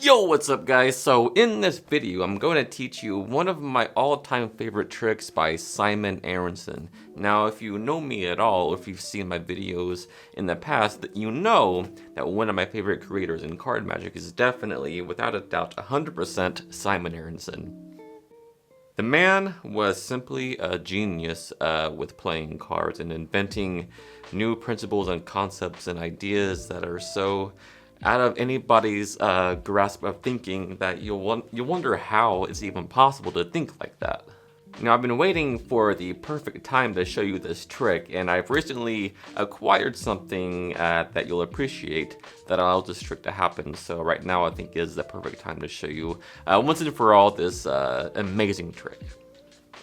Yo, what's up guys? So in this video, I'm going to teach you one of my all-time favorite tricks by Simon Aronson. Now, if you know me at all, if you've seen my videos in the past, you know that one of my favorite creators in card magic is definitely, without a doubt, 100% Simon Aronson. The man was simply a genius with playing cards and inventing new principles and concepts and ideas that are so out of anybody's grasp of thinking that you'll wonder how it's even possible to think like that. Now, I've been waiting for the perfect time to show you this trick, and I've recently acquired something that you'll appreciate that allows this trick to happen. So right now I think is the perfect time to show you once and for all this amazing trick.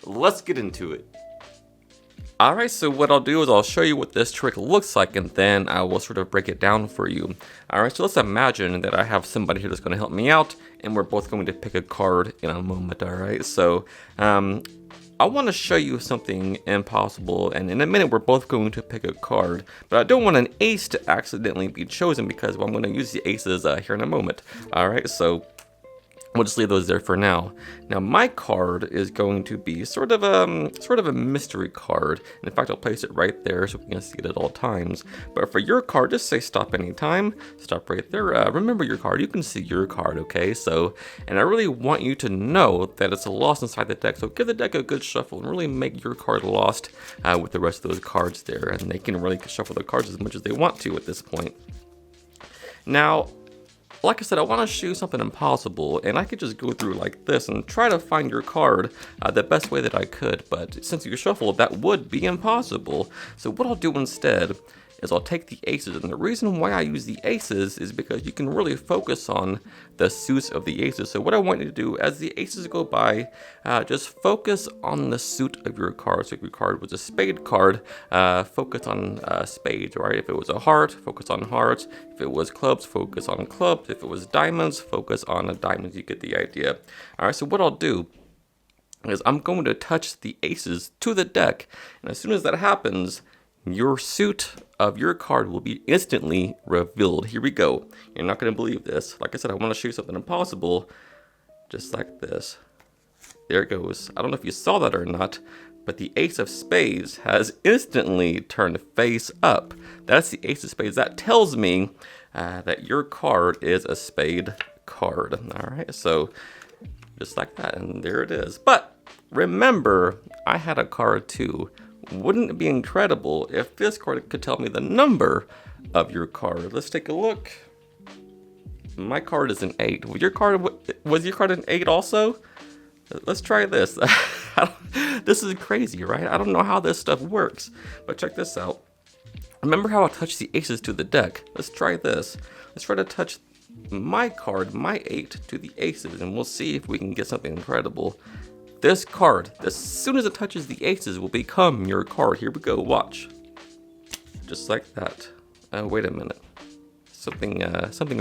Let's get into it. Alright, so what I'll do is I'll show you what this trick looks like, and then I will sort of break it down for you. Alright, so let's imagine that I have somebody here that's going to help me out, and we're both going to pick a card in a moment, alright? So, I want to show you something impossible, and in a minute we're both going to pick a card, but I don't want an ace to accidentally be chosen because I'm going to use the aces here in a moment. Alright, so we'll just leave those there for now. Now my card is going to be sort of a mystery card. In fact, I'll place it right there so we can see it at all times. But for your card, just say stop anytime. Stop right there. Remember your card. You can see your card, okay? So, and I really want you to know that it's lost inside the deck. So give the deck a good shuffle and really make your card lost with the rest of those cards there. And they can really shuffle the cards as much as they want to at this point. Now, like I said, I want to show you something impossible, and I could just go through like this and try to find your card the best way that I could, but since you shuffled, that would be impossible. So what I'll do instead is I'll take the aces, and the reason why I use the aces is because you can really focus on the suits of the aces. So what I want you to do as the aces go by, just focus on the suit of your card. So if your card was a spade card, focus on spades, right? If it was a heart, focus on hearts. If it was clubs, focus on clubs. If it was diamonds, focus on the diamonds. You get the idea. All right, so what I'll do is I'm going to touch the aces to the deck, and as soon as that happens, your suit of your card will be instantly revealed. Here we go. You're not going to believe this. Like I said, I want to show you something impossible. Just like this. There it goes. I don't know if you saw that or not, but the ace of spades has instantly turned face up. That's the ace of spades. That tells me that your card is a spade card. All right, so just like that, and there it is. But remember, I had a card too. Wouldn't it be incredible if this card could tell me the number of your card? Let's take a look. My card is an 8. Was your card an 8 also? Let's try this. This is crazy, right? I don't know how this stuff works, but check this out. Remember how I touched the aces to the deck? Let's try this. Let's try to touch my card, my 8, to the aces, and we'll see if we can get something incredible. This card, as soon as it touches the aces, will become your card. Here we go, watch. Just like that. Wait a minute. Something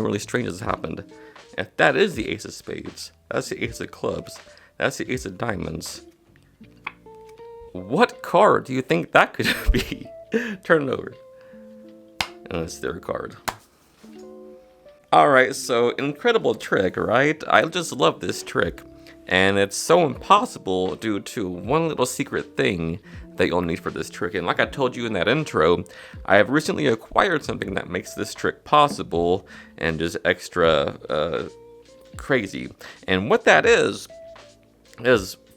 really strange has happened. If that is the ace of spades, that's the ace of clubs, that's the ace of diamonds. What card do you think that could be? Turn it over. And it's their card. Alright, so incredible trick, right? I just love this trick. And it's so impossible due to one little secret thing that you'll need for this trick. And like I told you in that intro, I have recently acquired something that makes this trick possible and just extra crazy. And what that is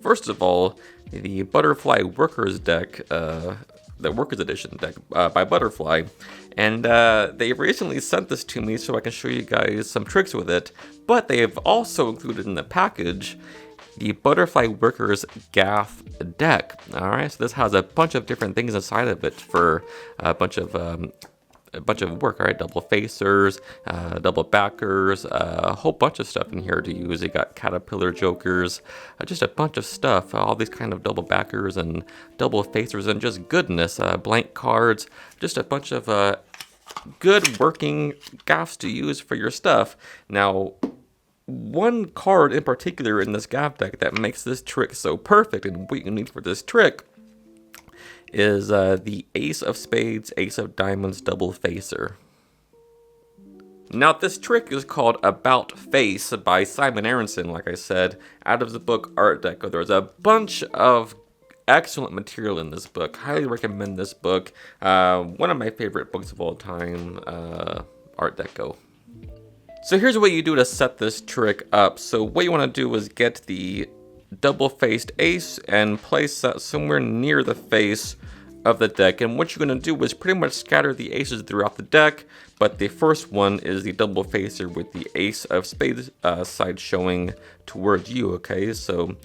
first of all, the Butterfly Workers deck, the Workers Edition deck by Butterfly. And they recently sent this to me so I can show you guys some tricks with it. But they have also included in the package the Butterfly Workers Gaff deck. Alright, so this has a bunch of different things inside of it for a bunch of work, alright? Double facers, double backers, a whole bunch of stuff in here to use. You got caterpillar jokers, just a bunch of stuff, all these kind of double backers and double facers and just goodness, blank cards, just a bunch of good working gaffs to use for your stuff. Now, one card in particular in this gaff deck that makes this trick so perfect and what you need for this trick is the Ace of Spades, Ace of Diamonds double facer. Now, this trick is called About Face by Simon Aronson, like I said, out of the book Art Deco. There's a bunch of excellent material in this book. Highly recommend this book. One of my favorite books of all time, Art Deco. So here's what you do to set this trick up. So what you want to do is get the double-faced ace and place that somewhere near the face of the deck, and what you're going to do is pretty much scatter the aces throughout the deck, but the first one is the double facer with the ace of spades side showing towards you. Okay, so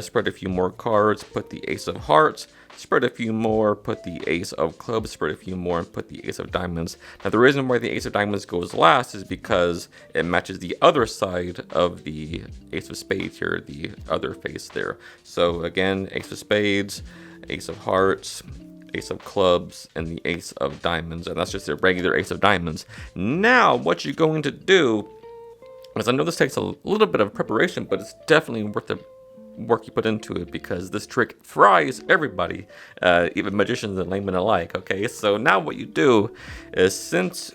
spread a few more cards, put the ace of hearts, spread a few more, put the ace of clubs, spread a few more, and put the ace of diamonds. Now the reason why the ace of diamonds goes last is because it matches the other side of the ace of spades here, the other face there. So again, ace of spades, ace of hearts, ace of clubs, and the ace of diamonds, and that's just a regular ace of diamonds. Now what you're going to do is, I know this takes a little bit of preparation, but it's definitely worth the work you put into it, because this trick fries everybody, even magicians and laymen alike. Okay, so now what you do is, since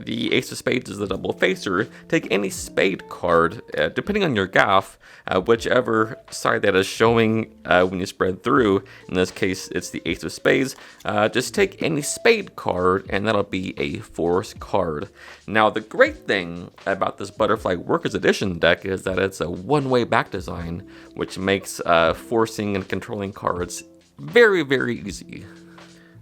the ace of spades is the double facer, take any spade card, depending on your gaff, whichever side that is showing when you spread through. In this case, it's the ace of spades. Just take any spade card, and that'll be a force card. Now, the great thing about this Butterfly Workers Edition deck is that it's a one-way back design, which makes forcing and controlling cards very, very easy.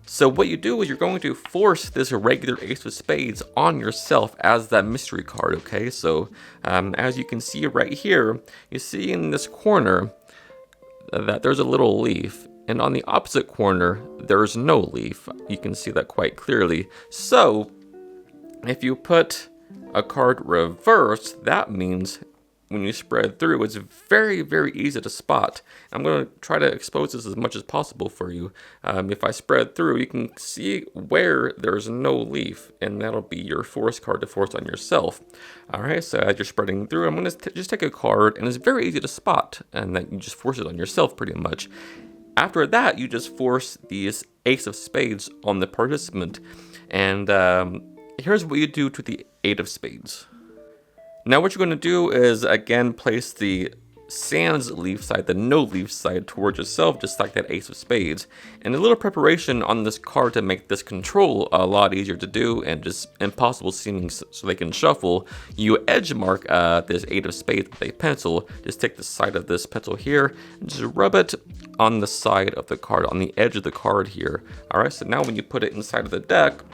So what you do is you're going to force this regular ace of spades on yourself as that mystery card, okay? So as you can see right here, you see in this corner that there's a little leaf, and on the opposite corner, there's no leaf. You can see that quite clearly. So if you put a card reversed, that means when you spread through, it's very, very easy to spot. I'm going to try to expose this as much as possible for you. If I spread through, you can see where there's no leaf, and that'll be your force card to force on yourself. All right, so as you're spreading through, I'm going to just take a card, and it's very easy to spot, and then you just force it on yourself pretty much. After that, you just force the ace of spades on the participant, and here's what you do to the eight of spades. Now what you're going to do is, again, place the sans leaf side, the no leaf side, towards yourself, just like that ace of spades. And a little preparation on this card to make this control a lot easier to do and just impossible seeming so they can shuffle. You edge mark this eight of spades with a pencil. Just take the side of this pencil here and just rub it on the side of the card, on the edge of the card here. Alright, so now when you put it inside of the deck,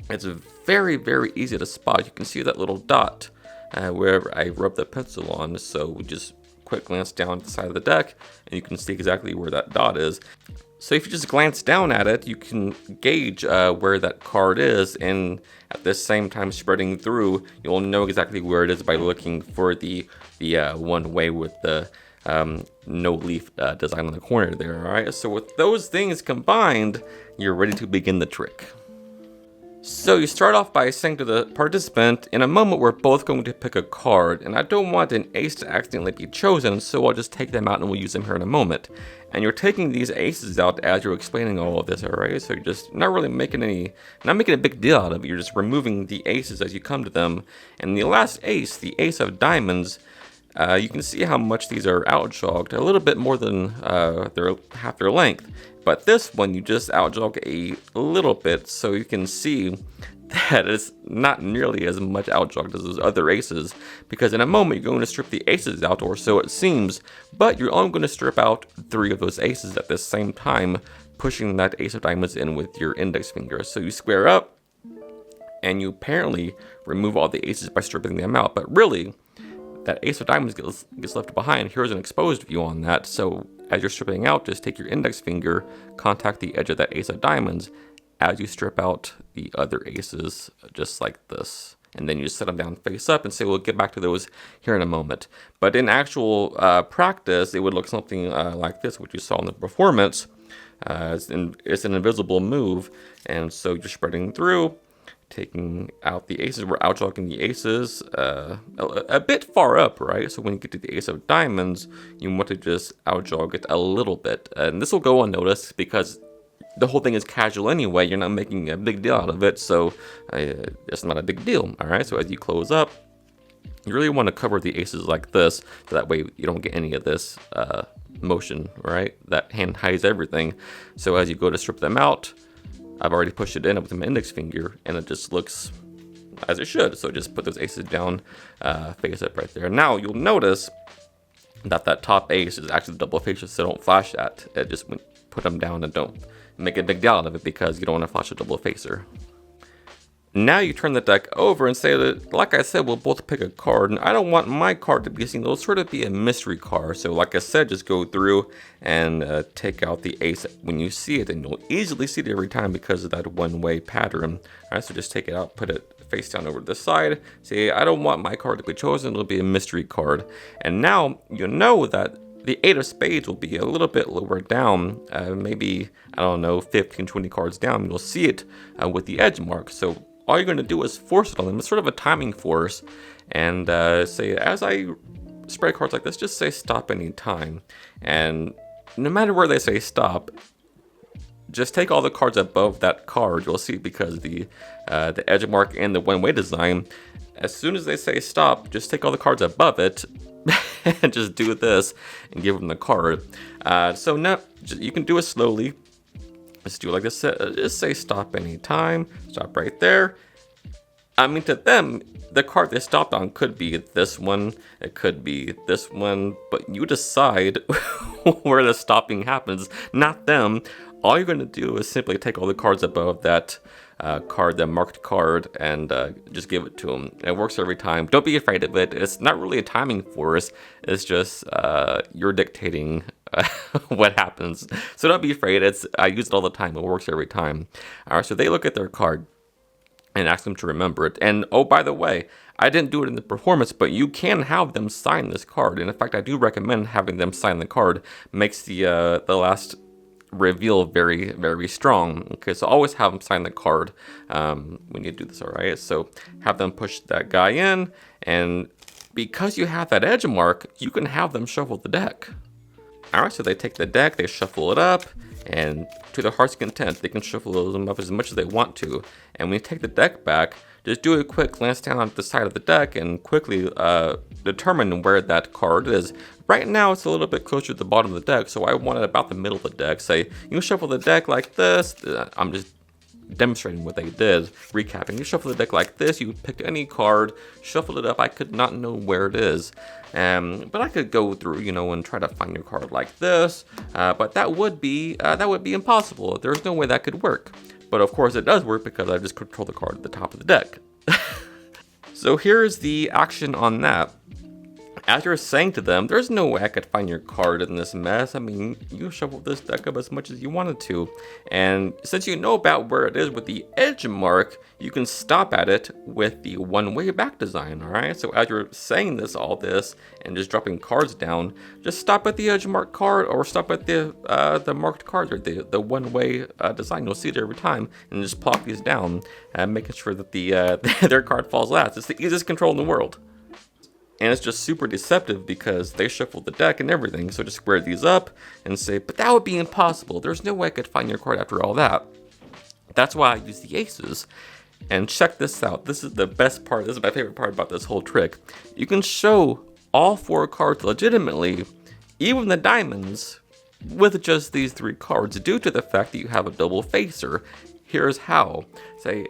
it's very, very easy to spot. You can see that little dot wherever I rub the pencil on, so we just quick glance down at the side of the deck and you can see exactly where that dot is. So if you just glance down at it, you can gauge where that card is, and at the same time spreading through, you'll know exactly where it is by looking for the one way with the no leaf design on the corner there. Alright, so with those things combined, you're ready to begin the trick. So you start off by saying to the participant, in a moment we're both going to pick a card, and I don't want an ace to accidentally be chosen, so I'll just take them out and we'll use them here in a moment. And you're taking these aces out as you're explaining all of this, alright? So you're just not really making a big deal out of it, you're just removing the aces as you come to them. And the last ace, the ace of diamonds, you can see how much these are outjogged, a little bit more than half their length. But this one, you just outjog a little bit, so you can see that it's not nearly as much outjogged as those other aces, because in a moment you're going to strip the aces out, or so it seems, but you're only going to strip out 3 of those aces at the same time, pushing that ace of diamonds in with your index finger. So you square up, and you apparently remove all the aces by stripping them out, but really, that ace of diamonds gets left behind. Here's an exposed view on that. So as you're stripping out, just take your index finger, contact the edge of that ace of diamonds as you strip out the other aces, just like this. And then you just set them down face up and say, we'll get back to those here in a moment. But in actual practice, it would look something like this, which you saw in the performance. It's an invisible move. And so you're spreading through, taking out the aces. We're outjogging the aces a bit far up, right? So when you get to the ace of diamonds, you want to just outjog it a little bit. And this will go unnoticed because the whole thing is casual anyway. You're not making a big deal out of it, so it's not a big deal. All right, so as you close up, you really want to cover the aces like this, so that way you don't get any of this motion, right? That hand hides everything. So as you go to strip them out, I've already pushed it in with my index finger, and it just looks as it should. So just put those aces down, face up right there. Now you'll notice that top ace is actually the double facer, so don't flash that. Just put them down and don't make a big deal out of it, because you don't want to flash a double facer. Now you turn the deck over and say that, like I said, we'll both pick a card, and I don't want my card to be seen. It'll sort of be a mystery card. So like I said, just go through and take out the ace when you see it, and you'll easily see it every time because of that one-way pattern. All right, so just take it out, put it face down over to the side. Say, I don't want my card to be chosen. It'll be a mystery card. And now you know that the 8 of spades will be a little bit lower down, maybe, I don't know, 15, 20 cards down. You'll see it with the edge mark. So all you're going to do is force it on them. It's sort of a timing force. And say, as I spread cards like this, just say stop anytime. And no matter where they say stop, just take all the cards above that card. You'll see, because the edge mark and the one-way design, as soon as they say stop, just take all the cards above it and just do this and give them the card. So now you can do it slowly. Let's do it like this. Just say stop anytime. Stop right there. I mean, to them, the card they stopped on could be this one. It could be this one. But you decide where the stopping happens, not them. All you're going to do is simply take all the cards above that card, that marked card, and just give it to them. It works every time. Don't be afraid of it. It's not really a timing force. It's just you're dictating what happens. So don't be afraid. I use it all the time. It works every time. All right, so they look at their card and ask them to remember it. And oh, by the way, I didn't do it in the performance, but you can have them sign this card. And in fact, I do recommend having them sign the card. Makes the last reveal very, very strong. Okay, so always have them sign the card when you do this. All right, so have them push that guy in, and because you have that edge mark, you can have them shuffle the deck. All right, so they take the deck, they shuffle it up, and to their heart's content, they can shuffle them up as much as they want to. And when you take the deck back, just do a quick glance down at the side of the deck and quickly determine where that card is. Right now, it's a little bit closer to the bottom of the deck, so I want it about the middle of the deck. Say, you shuffle the deck like this. I'm just demonstrating what they did, recapping. You shuffle the deck like this. You picked any card, shuffled it up. I could not know where it is. But I could go through, and try to find your card like this. But that would be impossible. There's no way that could work. But of course it does work, because I just control the card at the top of the deck. So here's the action on that. As you're saying to them, there's no way I could find your card in this mess. I mean, you shuffled this deck up as much as you wanted to. And since you know about where it is with the edge mark, you can stop at it with the one-way back design, all right? So as you're saying all this, and just dropping cards down, just stop at the edge mark card, or stop at the marked cards, or the one-way design. You'll see it every time, and just plop these down, making sure that their card falls last. It's the easiest control in the world. And it's just super deceptive, because they shuffled the deck and everything. So just square these up and say, but that would be impossible. There's no way I could find your card after all that. That's why I use the aces. And check this out. This is the best part. This is my favorite part about this whole trick. You can show all 4 cards legitimately, even the diamonds, with just these 3 cards, due to the fact that you have a double facer. Here's how. Say,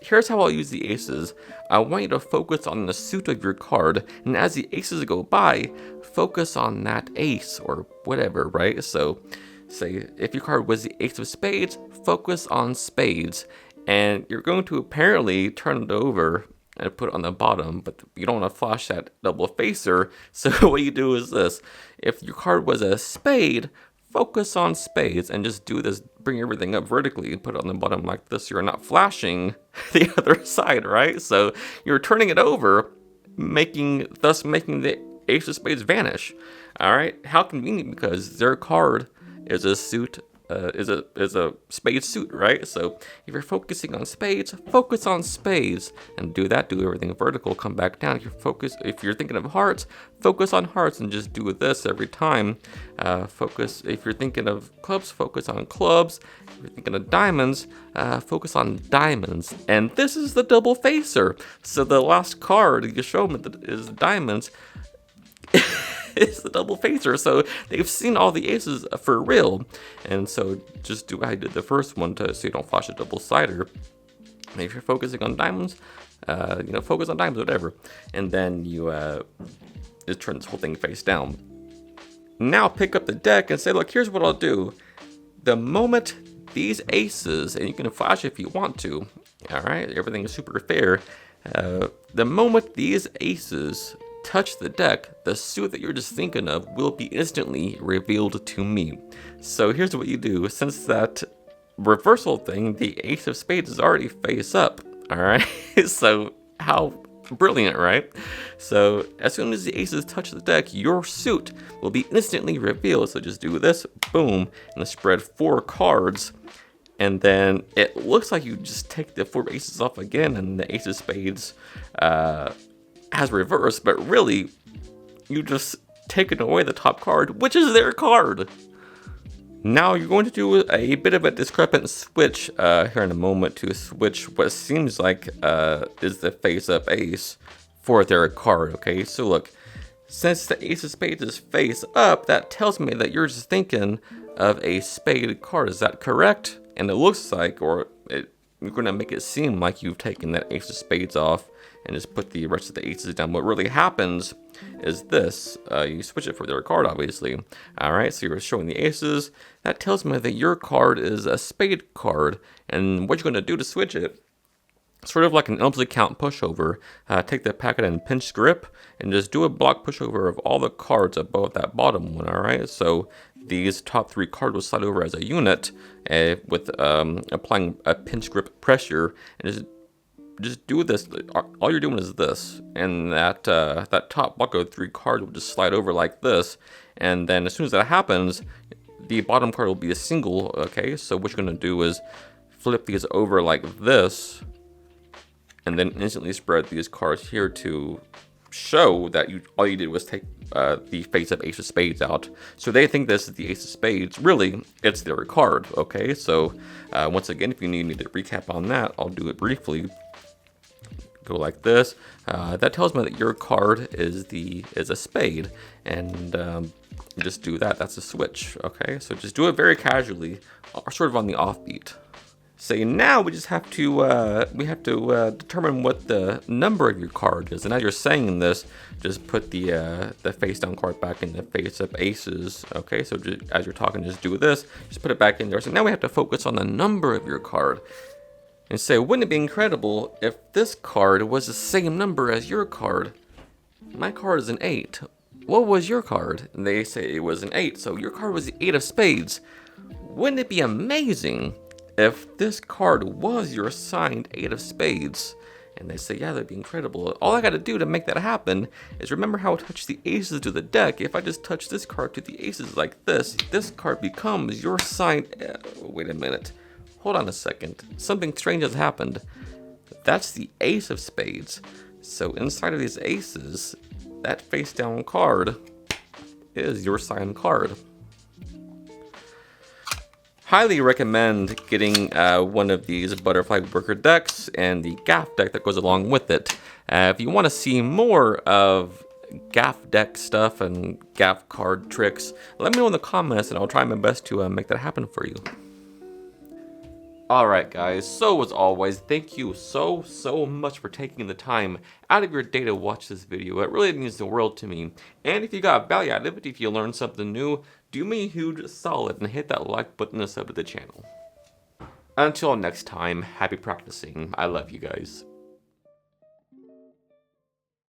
here's how I'll use the aces. I want you to focus on the suit of your card, and as the aces go by, focus on that ace or whatever, right? So, say if your card was the ace of spades, focus on spades, and you're going to apparently turn it over and put it on the bottom, but you don't want to flash that double facer. So what you do is this: if your card was a spade, focus on spades and just do this, bring everything up vertically and put it on the bottom like this. You're not flashing the other side, right? So you're turning it over, thus making the ace of spades vanish. All right, how convenient, because their card is a suit is a spade suit, right? So if you're focusing on spades, focus on spades, and do that. Do everything vertical. Come back down. If you're thinking of hearts, focus on hearts, and just do this every time. Focus. If you're thinking of clubs, focus on clubs. If you're thinking of diamonds, focus on diamonds. And this is the double facer. So the last card you show them is diamonds. It's the double facer, so they've seen all the aces for real. And so just do how I did the first one so you don't flash a double sider. And if you're focusing on diamonds, focus on diamonds, whatever. And then you just turn this whole thing face down. Now pick up the deck and say, look, here's what I'll do. The moment these aces, and you can flash if you want to, all right, everything is super fair. The moment these aces touch the deck, the suit that you're just thinking of will be instantly revealed to me. So here's what you do. Since that reversal thing, the ace of spades is already face up, all right? So how brilliant, right? So as soon as the aces touch the deck, your suit will be instantly revealed. So just do this, boom, and spread 4 cards. And then it looks like you just take the 4 aces off again, and the ace of spades has reversed, but really, you just taken away the top card, which is their card. Now you're going to do a bit of a discrepant switch here in a moment to switch what seems like is the face-up ace for their card, okay? So look, since the ace of spades is face up, that tells me that you're just thinking of a spade card. Is that correct? And it looks like, you're going to make it seem like you've taken that ace of spades off and just put the rest of the aces down. What really happens is this. You switch it for their card, obviously. All right, so you're showing the aces. That tells me that your card is a spade card. And what you're going to do to switch it, sort of like an Elmsley Count pushover, take the packet and pinch grip and just do a block pushover of all the cards above that bottom one, all right? So these top 3 cards will slide over as a unit with applying a pinch grip pressure, and just do this. All you're doing is this, and that top block of 3 cards will just slide over like this, and then as soon as that happens, the bottom card will be a single, okay? So what you're going to do is flip these over like this, and then instantly spread these cards here to show that all you did was take the face-up ace of spades out. So they think this is the ace of spades. Really, it's their card, okay? So once again, if you need me to recap on that, I'll do it briefly. Go like this. That tells me that your card is a spade, and just do that. That's a switch, okay? So just do it very casually, sort of on the offbeat. So now we just have to determine what the number of your card is. And as you're saying this, just put the face down card back in the face up aces. Okay, so just, as you're talking, just do this. Just put it back in there. So now we have to focus on the number of your card. And say, wouldn't it be incredible if this card was the same number as your card? My card is an 8. What was your card? And they say it was an 8. So your card was the 8 of spades. Wouldn't it be amazing if this card was your assigned 8 of spades? And they say, yeah, that'd be incredible. All I gotta do to make that happen is remember how I touch the aces to the deck. If I just touch this card to the aces like this card becomes your assigned... wait a minute. Hold on a second. Something strange has happened. That's the ace of spades. So inside of these aces, that face down card is your signed card. Highly recommend getting one of these butterfly worker decks and the gaff deck that goes along with it. If you want to see more of gaff deck stuff and gaff card tricks, let me know in the comments and I'll try my best to make that happen for you. Alright guys, so as always, thank you so much for taking the time out of your day to watch this video. It really means the world to me. And if you got value out of it, if you learned something new, do me a huge solid and hit that like button and sub to the channel. Until next time, happy practicing. I love you guys.